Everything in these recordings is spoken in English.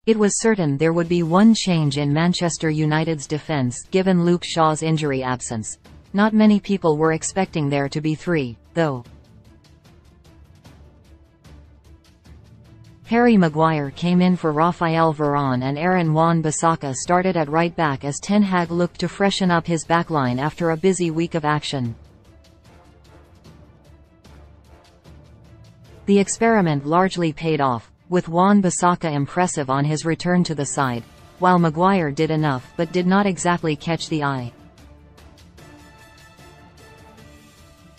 It was certain there would be one change in Manchester United's defence given Luke Shaw's injury absence. Not many people were expecting there to be three, though. Harry Maguire came in for Raphael Varane and Aaron Wan-Bissaka started at right back as Ten Hag looked to freshen up his backline after a busy week of action. The experiment largely paid off, with Wan-Bissaka impressive on his return to the side, while Maguire did enough but did not exactly catch the eye.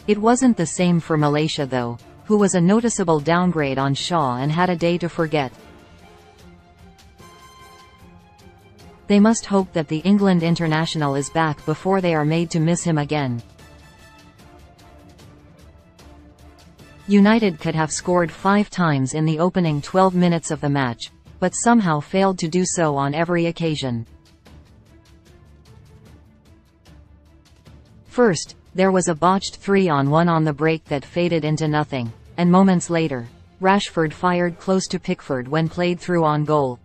It wasn't the same for Malaysia though, who was a noticeable downgrade on Shaw and had a day to forget. They must hope that the England international is back before they are made to miss him again. United could have scored 5 times in the opening 12 minutes of the match, but somehow failed to do so on every occasion. First, there was a botched 3-on-1 on the break that faded into nothing, and moments later, Rashford fired close to Pickford when played through on goal.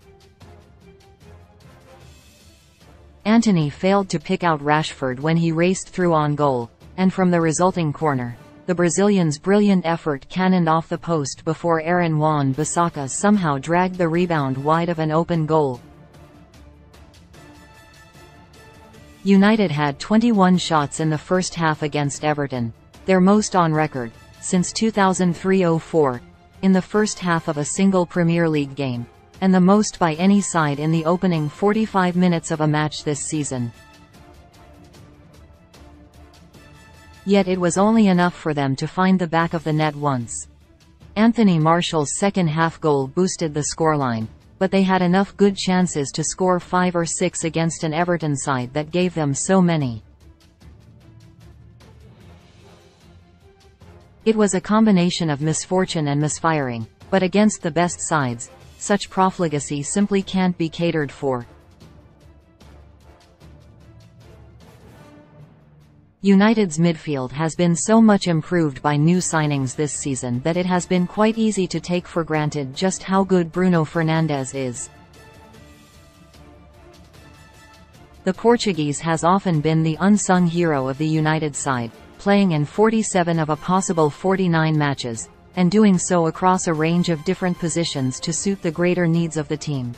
Antony failed to pick out Rashford when he raced through on goal, and from the resulting corner, the Brazilian's brilliant effort cannoned off the post before Aaron Wan-Bissaka somehow dragged the rebound wide of an open goal. United had 21 shots in the first half against Everton, their most on record, since 2003-04, in the first half of a single Premier League game, and the most by any side in the opening 45 minutes of a match this season. Yet it was only enough for them to find the back of the net once. Anthony Martial's second-half goal boosted the scoreline, but they had enough good chances to score 5 or 6 against an Everton side that gave them so many. It was a combination of misfortune and misfiring, but against the best sides, such profligacy simply can't be catered for. United's midfield has been so much improved by new signings this season that it has been quite easy to take for granted just how good Bruno Fernandes is. The Portuguese has often been the unsung hero of the United side, playing in 47 of a possible 49 matches, and doing so across a range of different positions to suit the greater needs of the team.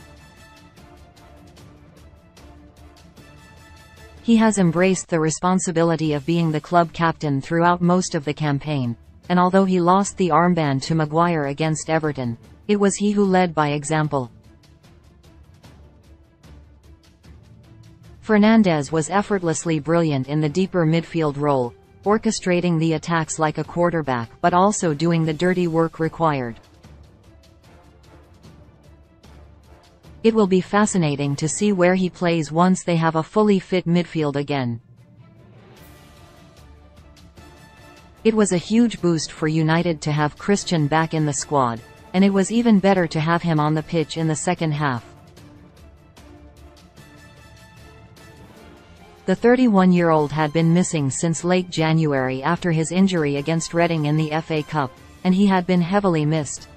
He has embraced the responsibility of being the club captain throughout most of the campaign, and although he lost the armband to Maguire against Everton, it was he who led by example. Fernandes was effortlessly brilliant in the deeper midfield role, orchestrating the attacks like a quarterback but also doing the dirty work required. It will be fascinating to see where he plays once they have a fully fit midfield again. It was a huge boost for United to have Christian back in the squad, and it was even better to have him on the pitch in the second half. The 31-year-old had been missing since late January after his injury against Reading in the FA Cup, and he had been heavily missed.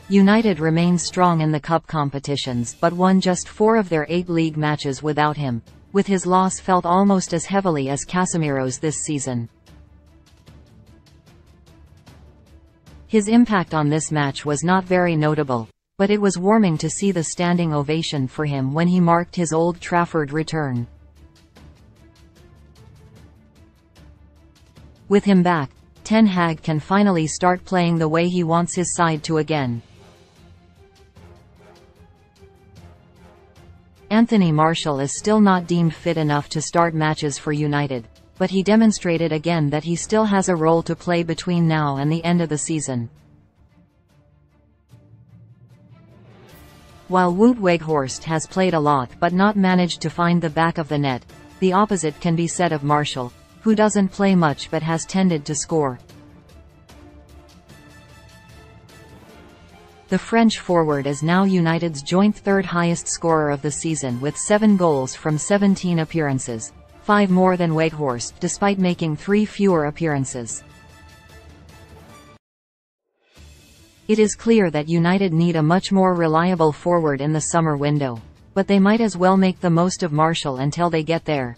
United remained strong in the cup competitions but won just 4 of their 8 league matches without him, with his loss felt almost as heavily as Casemiro's this season. His impact on this match was not very notable, but it was warming to see the standing ovation for him when he marked his Old Trafford return. With him back, Ten Hag can finally start playing the way he wants his side to again. Anthony Martial is still not deemed fit enough to start matches for United, but he demonstrated again that he still has a role to play between now and the end of the season. While Wout Weghorst has played a lot but not managed to find the back of the net, the opposite can be said of Martial, who doesn't play much but has tended to score. The French forward is now United's joint third highest scorer of the season with 7 goals from 17 appearances, 5 more than Weghorst despite making 3 fewer appearances. It is clear that United need a much more reliable forward in the summer window. But they might as well make the most of Martial until they get there.